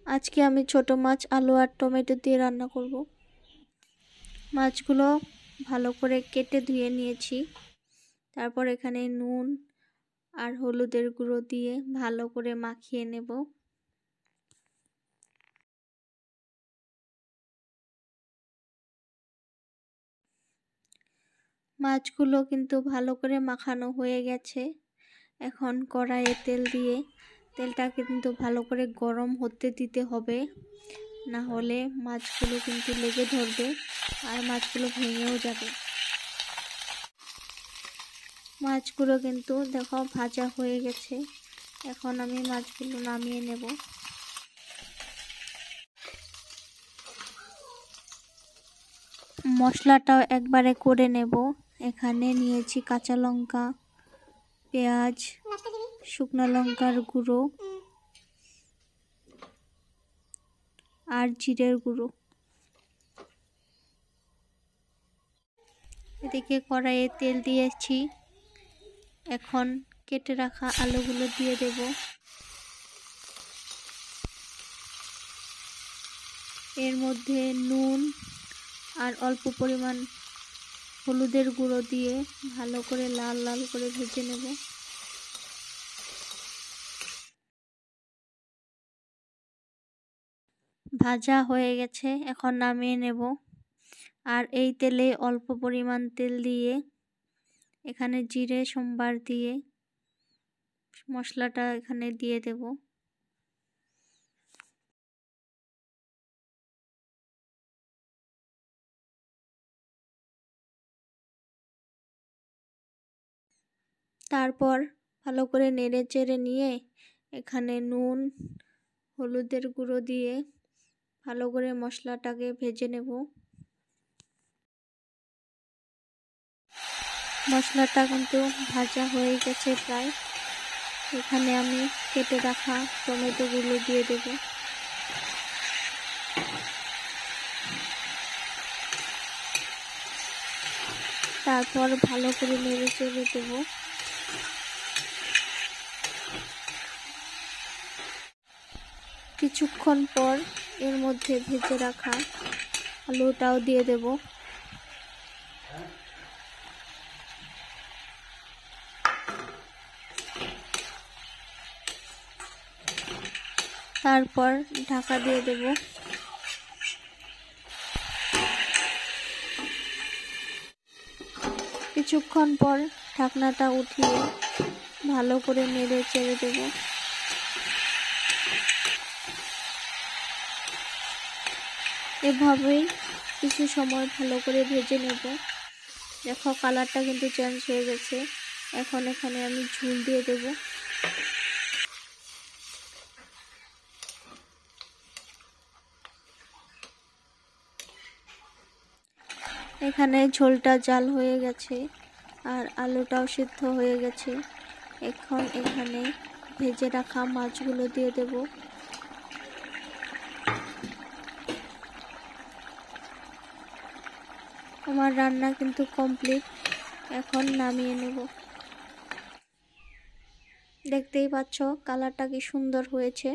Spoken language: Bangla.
আজকে আমি ছোট মাছ আলু আর টমেটো দিয়ে রান্না করব। মাছগুলো ভালো করে কেটে ধুয়ে নিয়েছি। তারপর এখানে নুন আর হলুদের গুঁড়ো দিয়ে ভালো করে মাখিয়ে নেব। মাছগুলো কিন্তু ভালো করে মাখানো হয়ে গেছে। এখন কড়াইয়ে তেল দিয়ে তেলটা কিন্তু ভালো করে গরম হতে দিতে হবে, না হলে মাছগুলো কিন্তু লেগে ধরবে আর মাছগুলো ভেঙেও যাবে। মাছগুলো কিন্তু দেখো ভাজা হয়ে গেছে। এখন আমি মাছগুলো নামিয়ে নেব। মশলাটাও একবারে করে নেব। এখানে নিয়েছি কাঁচা লঙ্কা, পেঁয়াজ, শুকনো লঙ্কার গুঁড়ো আর জিরের গুঁড়ো। এদিকে কড়াইয়ে তেল দিয়েছি। এখন কেটে রাখা আলুগুলো দিয়ে দেব। এর মধ্যে নুন আর অল্প পরিমাণ হলুদের গুঁড়ো দিয়ে ভালো করে লাল লাল করে ভেজে নেব। ভাজা হয়ে গেছে, এখন নামিয়ে নেব। আর এই তেলে অল্প পরিমাণ তেল দিয়ে এখানে জিরে সম্বার দিয়ে মশলাটা এখানে দিয়ে দেব। তারপর ভালো করে নেড়ে চেড়ে নিয়ে এখানে নুন হলুদের গুঁড়ো দিয়ে ভালো করে মশলাটাকে ভেজে নেব। মশলাটা কিন্তু ভাজা হয়ে গেছে প্রায়। এখানে আমি কেটে রাখা টমেটোগুলো দিয়ে দেব। তারপর ভালো করে নেড়ে চেড়ে দেব। কিছুক্ষণ পর এর মধ্যে ভেজে রাখা আলুটাও দিয়ে দেব। তারপর ঢাকা দিয়ে দেব। কিছুক্ষণ পর ঢাকনাটা উঠিয়ে ভালো করে নেড়ে চেড়ে দেব। এভাবেই কিছু সময় ভালো করে ভেজে নেব। দেখো কালারটা কিন্তু চেঞ্জ হয়ে গেছে। এখন এখানে আমি ঝোল দিয়ে দেব। এখানে ঝোলটা জাল হয়ে গেছে আর আলুটাও সিদ্ধ হয়ে গেছে। এখন এখানে ভেজে রাখা মাছগুলো দিয়ে দেব। আমার রান্না কিন্তু কমপ্লিট। এখন নামিয়ে নেব। দেখতেই পাচ্ছ কালারটা কি সুন্দর হয়েছে।